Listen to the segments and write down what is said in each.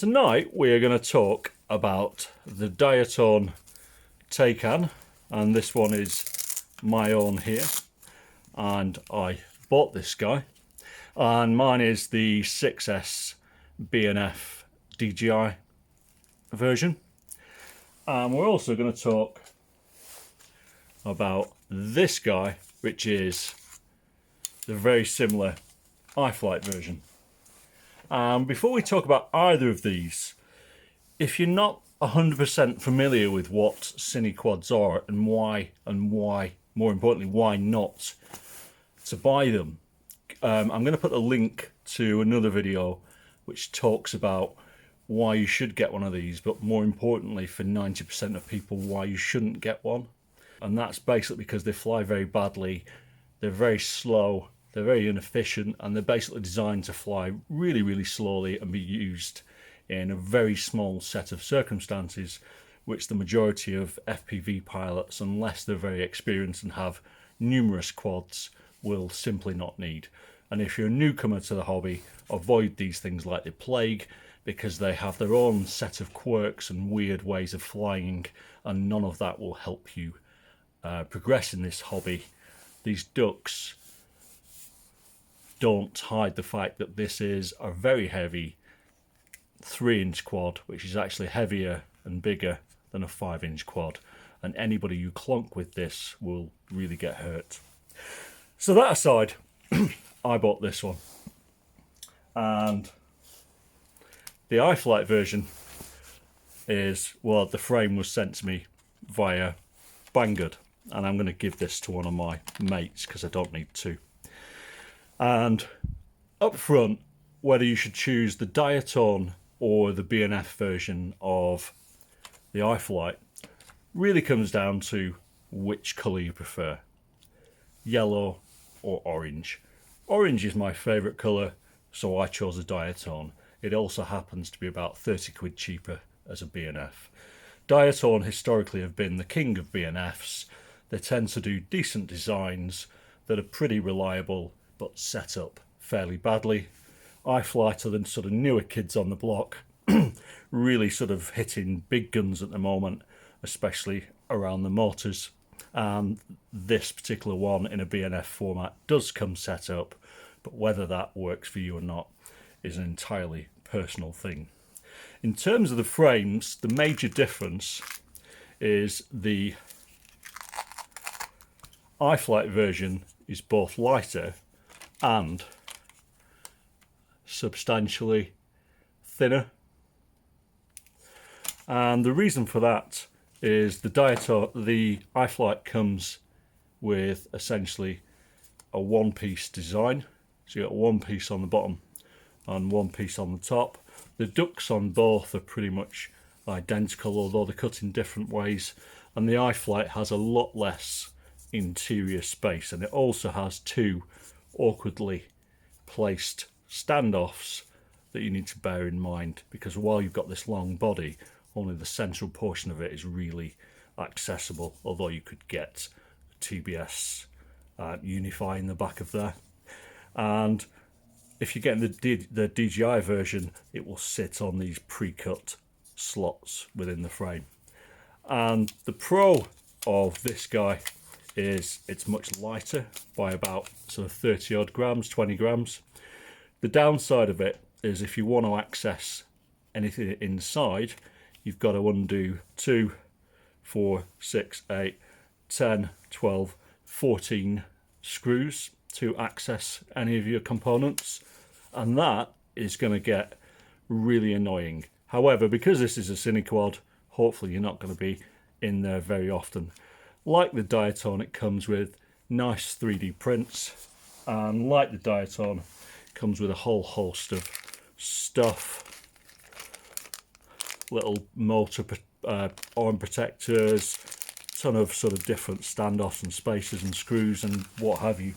Tonight we are going to talk about the Diatone Taycan, and this one is my own here, and I bought this guy, and mine is the 6S B&F DJI version. And we're also going to talk about this guy, which is the very similar Iflight version. Before we talk about either of these, if you're not 100% familiar with what cinequads are and why, more importantly, why not to buy them, I'm going to put a link to another video which talks about why you should get one of these, but more importantly for 90% of people, why you shouldn't get one. And that's basically because they fly very badly, they're very slow, they're very inefficient, and they're basically designed to fly really, really slowly and be used in a very small set of circumstances, which the majority of FPV pilots, unless they're very experienced and have numerous quads, will simply not need. And if you're a newcomer to the hobby, avoid these things like the plague, because they have their own set of quirks and weird ways of flying, and none of that will help you progress in this hobby. These ducks don't hide the fact that this is a very heavy 3-inch quad, which is actually heavier and bigger than a 5-inch quad, and anybody you clonk with this will really get hurt. So that aside, I bought this one, and the Iflight version is, well, the frame was sent to me via Banggood, and I'm going to give this to one of my mates because I don't need two. And up front, whether you should choose the Diatone or the B&F version of the Iflight really comes down to which colour you prefer, yellow or orange. Orange is my favourite colour, so I chose a Diatone. It also happens to be about 30 quid cheaper as a B&F. Diatone historically have been the king of B&Fs. They tend to do decent designs that are pretty reliable, but set up fairly badly. Iflight are the sort of newer kids on the block, really sort of hitting big guns at the moment, especially around the motors. And this particular one in a B&F format does come set up, but whether that works for you or not is an entirely personal thing. In terms of the frames, the major difference is the Iflight version is both lighter and substantially thinner, and the reason for that is the Iflight comes with essentially a one-piece design, so you got one piece on the bottom and one piece on the top. The ducts on both are pretty much identical, although they're cut in different ways, and the Iflight has a lot less interior space, and it also has two awkwardly placed standoffs that you need to bear in mind, because while you've got this long body, only the central portion of it is really accessible, although you could get TBS Unify in the back of there. And if you're getting the DJI version, it will sit on these pre-cut slots within the frame. And the pro of this guy is it's much lighter by about sort of 30 odd grams, 20 grams. The downside of it is if you want to access anything inside, you've got to undo 2, 4, 6, 8, 10, 12, 14 screws to access any of your components, and that is going to get really annoying. However, because this is a cinequad, hopefully you're not going to be in there very often. Like the Diatone, it comes with nice 3D prints, and like the Diatone, it comes with a whole host of stuff, little motor arm protectors, ton of sort of different standoffs and spacers and screws and what have you.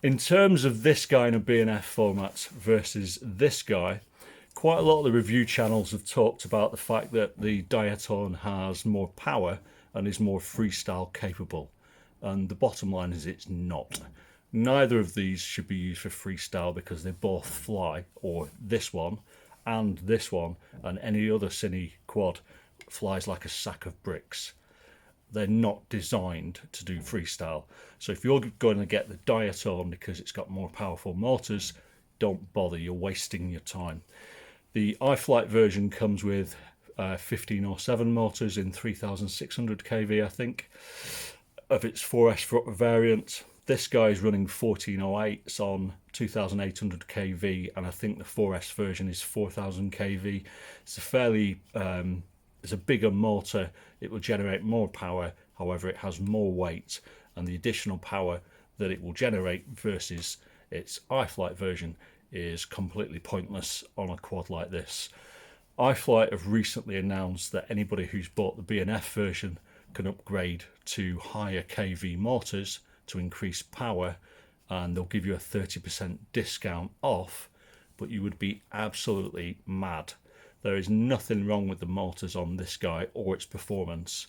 In terms of this guy in a B&F format versus this guy, quite a lot of the review channels have talked about the fact that the Diatone has more power and is more freestyle capable, and the bottom line is it's not. Neither of these should be used for freestyle because they both fly, or this one and any other cine quad flies like a sack of bricks. They're not designed to do freestyle. So if you're going to get the Diatone because it's got more powerful motors, don't bother, you're wasting your time. The Iflight version comes with 1507 motors in 3600 kV, I think, of its 4S variant. This guy is running 1408s on 2800 kV, and I think the 4S version is 4000 kV. It's a fairly it's a bigger motor. It will generate more power, however it has more weight, and the additional power that it will generate versus its Iflight version is completely pointless on a quad like this. Iflight have recently announced that anybody who's bought the B&F version can upgrade to higher kV motors to increase power, and they'll give you a 30% discount off, but you would be absolutely mad. There is nothing wrong with the motors on this guy or its performance.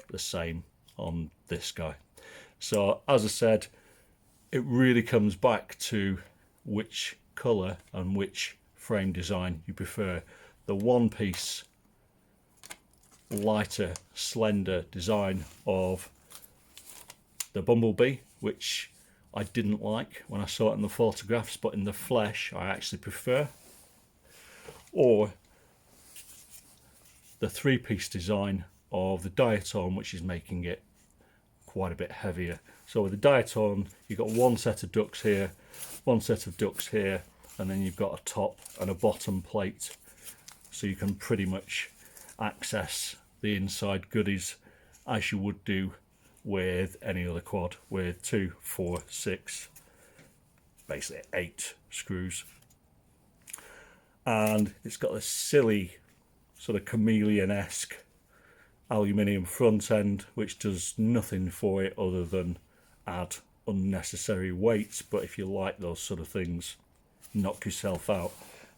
The same on this guy. So as I said, it really comes back to which colour and which frame design you prefer. The one-piece, lighter, slender design of the Bumblebee, which I didn't like when I saw it in the photographs, but in the flesh I actually prefer, or the three-piece design of the Diatone, which is making it quite a bit heavier. So with the Diatone, you've got one set of ducts here, one set of ducts here, and then you've got a top and a bottom plate, so you can pretty much access the inside goodies as you would do with any other quad with 2, 4, 6, basically 8 screws. And it's got this silly sort of chameleon-esque aluminium front end, which does nothing for it other than add unnecessary weight. But if you like those sort of things, knock yourself out.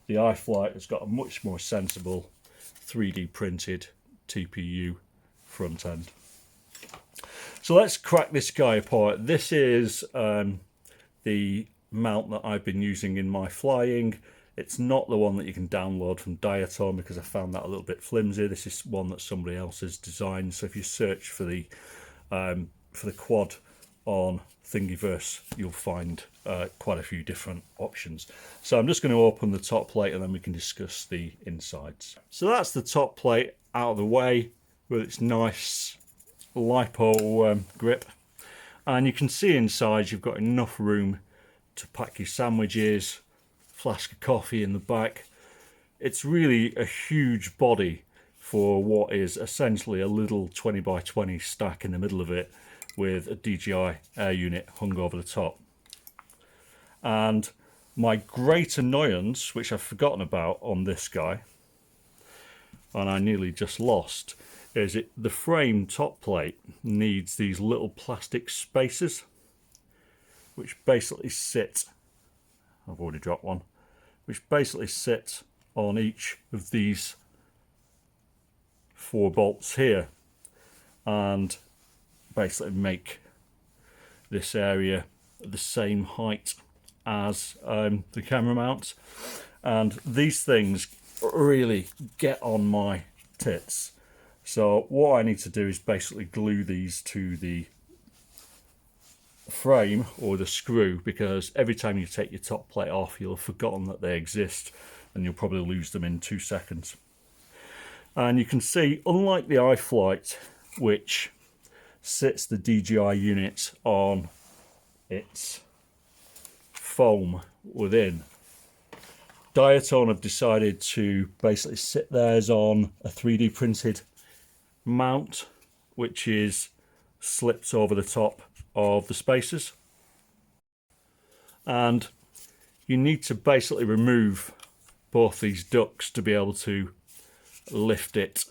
The Iflight has got a much more sensible 3D printed TPU front end. So let's crack this guy apart. This is the mount that I've been using in my flying. It's not the one that you can download from Diatone because I found that a little bit flimsy. This is one that somebody else has designed. So if you search for the quad on Thingiverse, you'll find quite a few different options. So I'm just going to open the top plate and then we can discuss the insides. So that's the top plate out of the way with its nice lipo grip, and you can see inside you've got enough room to pack your sandwiches, flask of coffee in the back. It's really a huge body for what is essentially a little 20 by 20 stack in the middle of it with a DJI air unit hung over the top. And my great annoyance, which I've forgotten about on this guy, and I nearly just lost, is the frame top plate needs these little plastic spacers which basically sit, I've already dropped one, which basically sit on each of these 4 bolts here and basically make this area the same height as the camera mounts. And these things really get on my tits. So what I need to do is basically glue these to the frame or the screw, because every time you take your top plate off you'll have forgotten that they exist and you'll probably lose them in 2 seconds. And you can see, unlike the Iflight, which sits the DJI unit on its foam within, Diatone have decided to basically sit theirs on a 3D printed mount, which is slipped over the top of the spacers, and you need to basically remove both these ducts to be able to lift it.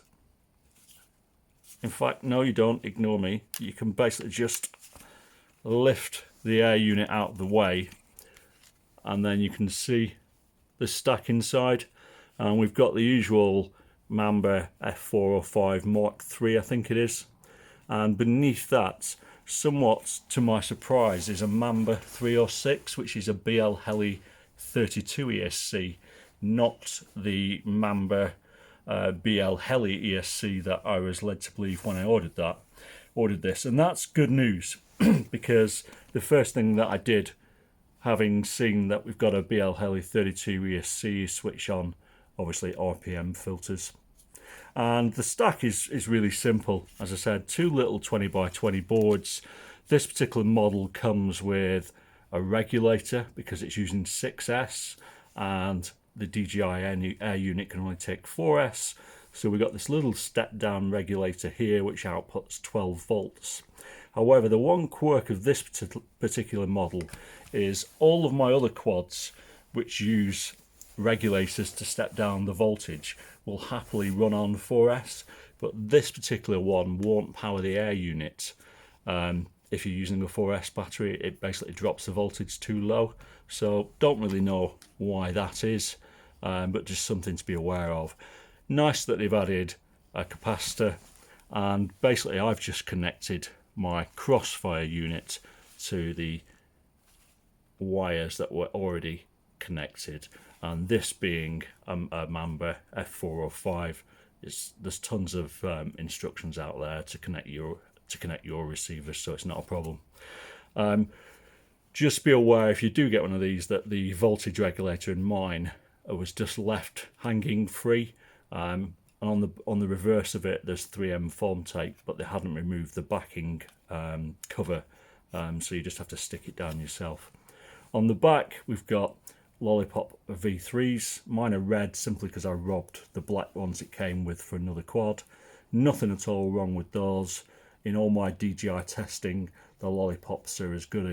In fact, no, you don't, ignore me. You can basically just lift the air unit out of the way, and then you can see the stack inside. And we've got the usual Mamba F405 Mark III, I think it is, and beneath that somewhat to my surprise, is a Mamba 306, which is a BL Heli 32 ESC, not the Mamba BL Heli ESC that I was led to believe when I ordered this. And that's good news because the first thing that I did, having seen that we've got a BL Heli 32 ESC, is switch on obviously RPM filters. And the stack is really simple. As I said, two little 20 by 20 boards. This particular model comes with a regulator because it's using 6S, and the DJI air unit can only take 4S. So we've got this little step down regulator here which outputs 12 volts. However, the one quirk of this particular model is all of my other quads which use regulators to step down the voltage will happily run on 4S, but this particular one won't power the air unit. If you're using a 4S battery, it basically drops the voltage too low. So don't really know why that is, but just something to be aware of. Nice that they've added a capacitor, and basically I've just connected my crossfire unit to the wires that were already connected. And this being a Mamba F405, there's tons of instructions out there to connect your receivers, so it's not a problem. Just be aware, if you do get one of these, that the voltage regulator in mine was just left hanging free, and on the reverse of it there's 3M foam tape, but they hadn't removed the backing cover, so you just have to stick it down yourself. On the back we've got Lollipop V3s. Mine are red simply because I robbed the black ones it came with for another quad. Nothing at all wrong with those. In all my DJI testing, the Lollipops are as good,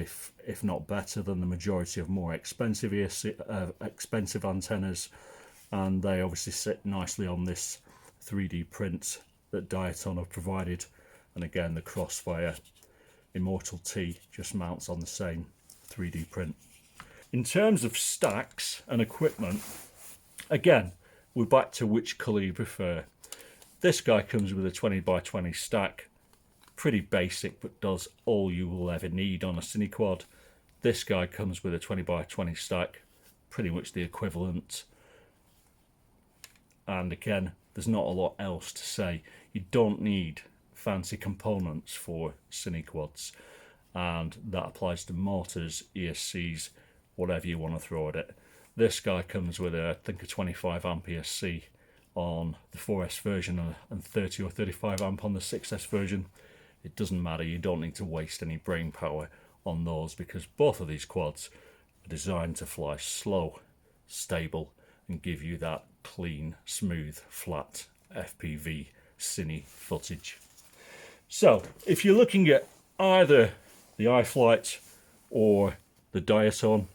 if not better, than the majority of more expensive expensive antennas, and they obviously sit nicely on this 3D print that Diatone have provided. And again, the Crossfire Immortal T just mounts on the same 3D print. In terms of stacks and equipment, again, we're back to which colour you prefer. This guy comes with a 20 by 20 stack, pretty basic, but does all you will ever need on a cinequad. This guy comes with a 20 by 20 stack, pretty much the equivalent. And again, there's not a lot else to say. You don't need fancy components for cinequads, and that applies to motors, ESCs, whatever you want to throw at it. This guy comes with I think a 25 amp ESC on the 4S version and 30 or 35 amp on the 6S version. It doesn't matter, you don't need to waste any brain power on those, because both of these quads are designed to fly slow, stable, and give you that clean, smooth, flat FPV cine footage. So if you're looking at either the Iflight or the Diatone,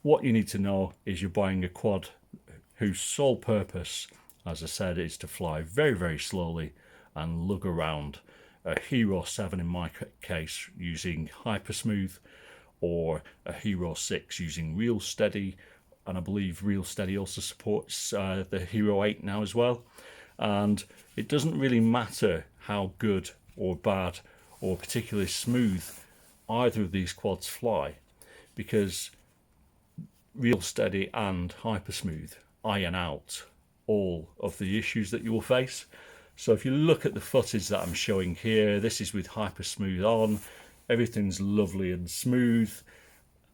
what you need to know is you're buying a quad whose sole purpose, as I said, is to fly very, very slowly and lug around. A Hero 7 in my case using Hypersmooth, or a Hero 6 using Real Steady, and I believe Real Steady also supports the Hero 8 now as well. And it doesn't really matter how good or bad or particularly smooth either of these quads fly, because Real Steady and Hypersmooth iron out all of the issues that you will face. So if you look at the footage that I'm showing here, this is with Hypersmooth on, everything's lovely and smooth.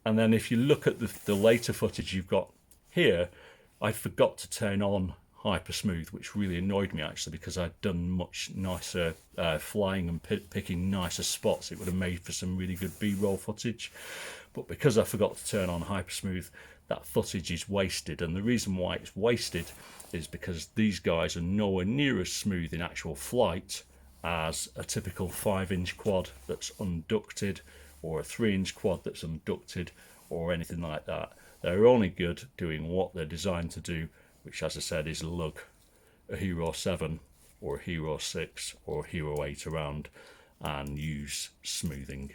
And then if you look at the later footage you've got here, I forgot to turn on Hypersmooth, which really annoyed me actually, because I'd done much nicer flying and picking nicer spots. It would have made for some really good B-roll footage. But because I forgot to turn on Hypersmooth, that footage is wasted. And the reason why it's wasted is because these guys are nowhere near as smooth in actual flight as a typical 5-inch quad that's unducted, or a 3-inch quad that's unducted, or anything like that. They're only good doing what they're designed to do, which, as I said, is lug a Hero 7 or a Hero 6 or a Hero 8 around and use smoothing.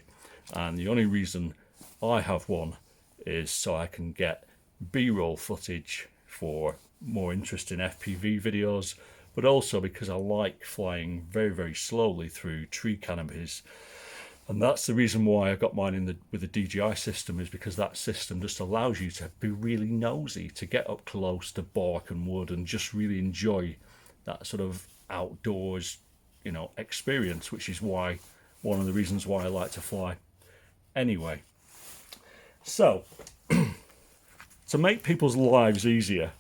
And the only reason I have one is so I can get B-roll footage for more interesting FPV videos, but also because I like flying very, very slowly through tree canopies And that's the reason why I got mine in with the DJI system, is because that system just allows you to be really nosy, to get up close to bark and wood and just really enjoy that sort of outdoors, you know, experience, which is why one of the reasons why I like to fly. Anyway, so to make people's lives easier,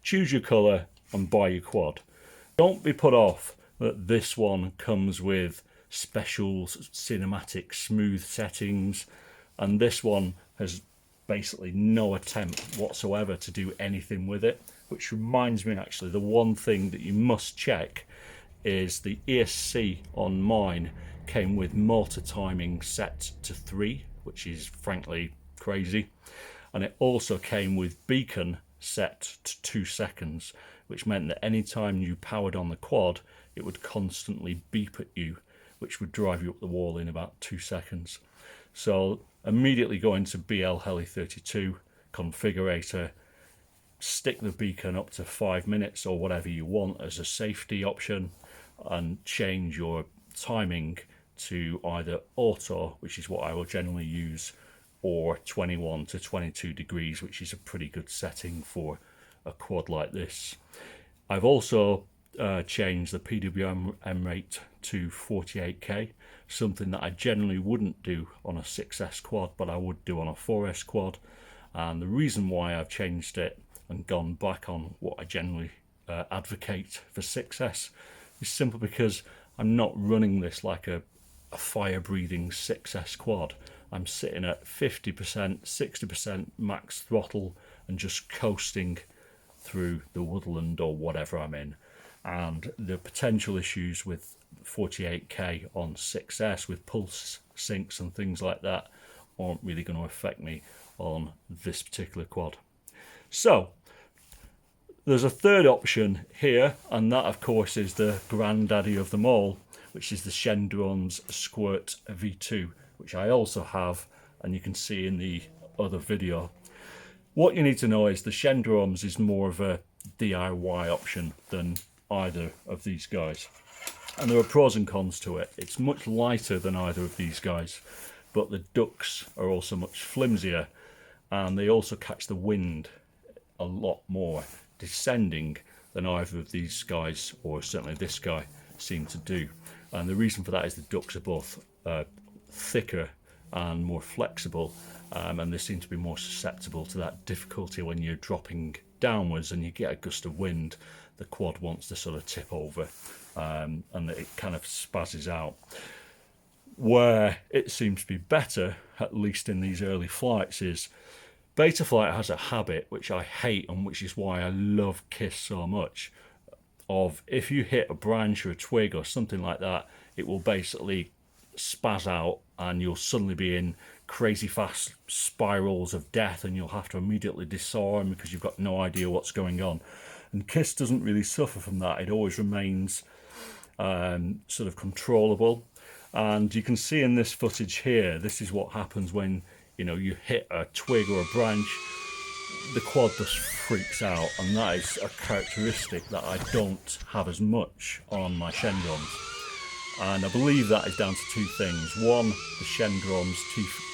choose your colour and buy your quad. Don't be put off that this one comes with special cinematic smooth settings, and this one has basically no attempt whatsoever to do anything with it, which reminds me, actually, the one thing that you must check is the ESC on mine came with motor timing set to 3, which is frankly crazy, and it also came with beacon set to 2 seconds, which meant that any time you powered on the quad, it would constantly beep at you, which would drive you up the wall in about 2 seconds. So immediately go into BL Heli 32 configurator, stick the beacon up to 5 minutes or whatever you want as a safety option, and change your timing to either auto, which is what I will generally use, or 21 to 22 degrees, which is a pretty good setting for a quad like this. I've also changed the PWM rate to 48k, something that I generally wouldn't do on a 6S quad, but I would do on a 4S quad. And the reason why I've changed it and gone back on what I generally advocate for 6S is simply because I'm not running this like a fire-breathing 6S quad. I'm sitting at 50%, 60% max throttle and just coasting through the woodland or whatever I'm in. And the potential issues with 48k on 6S with pulse sinks and things like that aren't really going to affect me on this particular quad. So there's a third option here, and that of course is the granddaddy of them all, which is the Shendrones Squirt V2, which I also have, and you can see in the other video. What you need to know is the Shendrones is more of a DIY option than either of these guys, and there are pros and cons to it. It's much lighter than either of these guys, but the ducts are also much flimsier, and they also catch the wind a lot more descending than either of these guys, or certainly this guy, seem to do. And the reason for that is the ducts are both thicker and more flexible, and they seem to be more susceptible to that difficulty when you're dropping downwards and you get a gust of wind. The quad wants to sort of tip over, and it kind of spazzes out. Where it seems to be better, at least in these early flights, is Betaflight has a habit, which I hate and which is why I love KISS so much, of if you hit a branch or a twig or something like that, it will basically spaz out and you'll suddenly be in crazy fast spirals of death, and you'll have to immediately disarm because you've got no idea what's going on. And KISS doesn't really suffer from that. It always remains sort of controllable. And you can see in this footage here, this is what happens when you hit a twig or a branch. The quad just freaks out, and that is a characteristic that I don't have as much on my Shendrones. And I believe that is down to two things. One, the Shendrones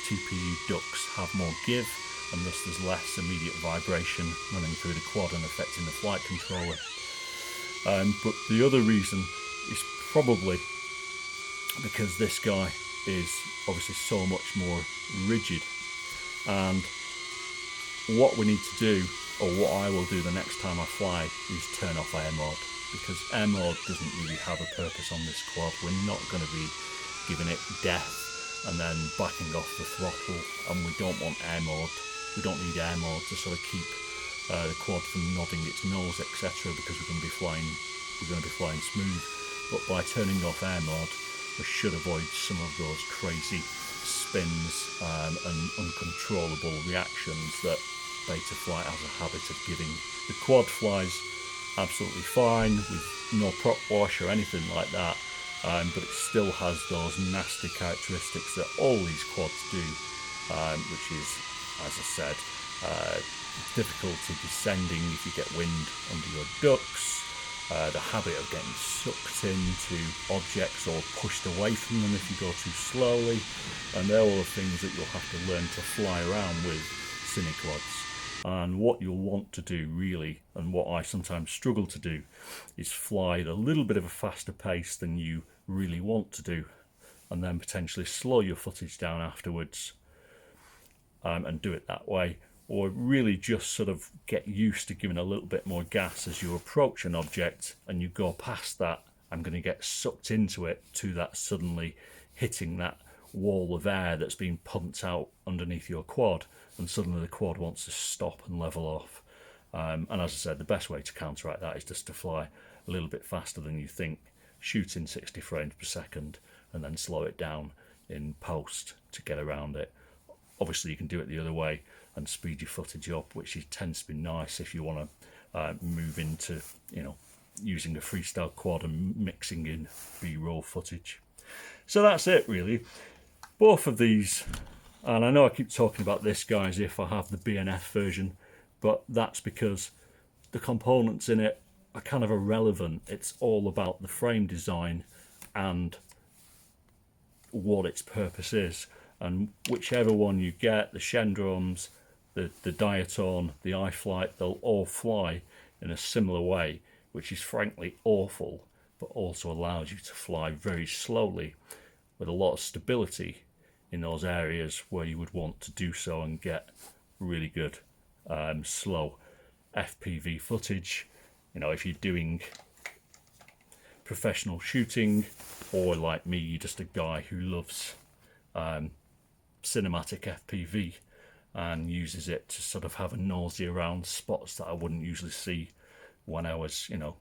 TPU ducts have more give, and thus there's less immediate vibration running through the quad and affecting the flight controller. But the other reason is probably because this guy is obviously so much more rigid. And what we need to do, or what I will do the next time I fly, is turn off air mode, because air mode doesn't really have a purpose on this quad. We're not going to be giving it death and then backing off the throttle, and we don't want air mode. We don't need air mode to sort of keep the quad from nodding its nose, etc., because we're going to be flying smooth. But by turning off air mode, we should avoid some of those crazy spins and uncontrollable reactions that Betaflight has a habit of giving. The quad flies absolutely fine with no prop wash or anything like that, but it still has those nasty characteristics that all these quads do, which is, as I said, difficulty descending if you get wind under your ducts, the habit of getting sucked into objects or pushed away from them if you go too slowly, and they're all the things that you'll have to learn to fly around with cinequads. And what you'll want to do really, and what I sometimes struggle to do, is fly at a little bit of a faster pace than you really want to do, and then potentially slow your footage down afterwards, and do it that way. Or really just sort of get used to giving a little bit more gas as you approach an object, and you go past that, I'm going to get sucked into it, to that suddenly hitting that wall of air that's been pumped out underneath your quad, and suddenly the quad wants to stop and level off. And as I said, the best way to counteract that is just to fly a little bit faster than you think, shoot in 60 frames per second, and then slow it down in post to get around it. Obviously you can do it the other way and speed your footage up, which tends to be nice if you want to move into, you know, using a freestyle quad and mixing in B-roll footage. So that's it really. Both of these, and I know I keep talking about this guy as if I have the BNF version, but that's because the components in it are kind of irrelevant. It's all about the frame design and what its purpose is. And whichever one you get, the Shendrones, the Diatone, the Iflight, they'll all fly in a similar way, which is frankly awful, but also allows you to fly very slowly with a lot of stability in those areas where you would want to do so and get really good slow FPV footage. You know, if you're doing professional shooting, or like me, you're just a guy who loves cinematic FPV and uses it to sort of have a nosy around spots that I wouldn't usually see when I was, you know,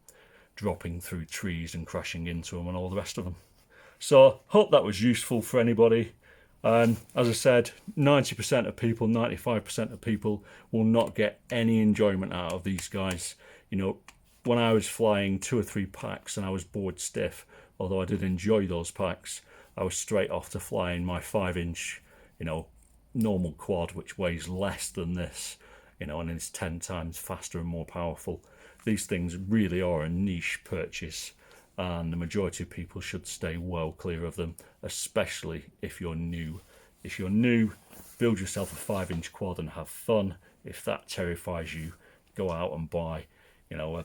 dropping through trees and crashing into them and all the rest of them. So hope that was useful for anybody. As I said, 90% of people, 95% of people will not get any enjoyment out of these guys. You know, when I was flying 2 or 3 packs and I was bored stiff, although I did enjoy those packs, I was straight off to flying my 5-inch, you know, normal quad, which weighs less than this, you know, and is 10 times faster and more powerful. These things really are a niche purchase, and the majority of people should stay well clear of them, especially if you're new. If you're new, build yourself a 5-inch quad and have fun. If that terrifies you, go out and buy, you know, a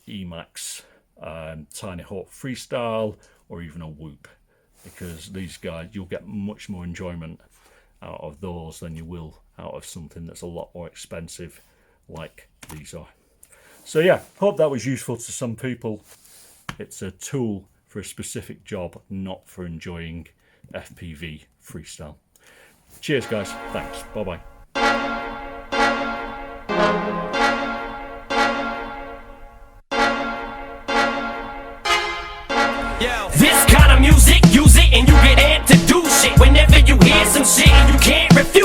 Emax Tiny Hawk Freestyle, or even a Whoop, because these guys, you'll get much more enjoyment out of those than you will out of something that's a lot more expensive like these are. So yeah, hope that was useful to some people. It's a tool for a specific job, not for enjoying FPV freestyle. Cheers guys, thanks, bye bye. This kind of music, use it and you get amped to do shit. Whenever you hear some shit, you can't refuse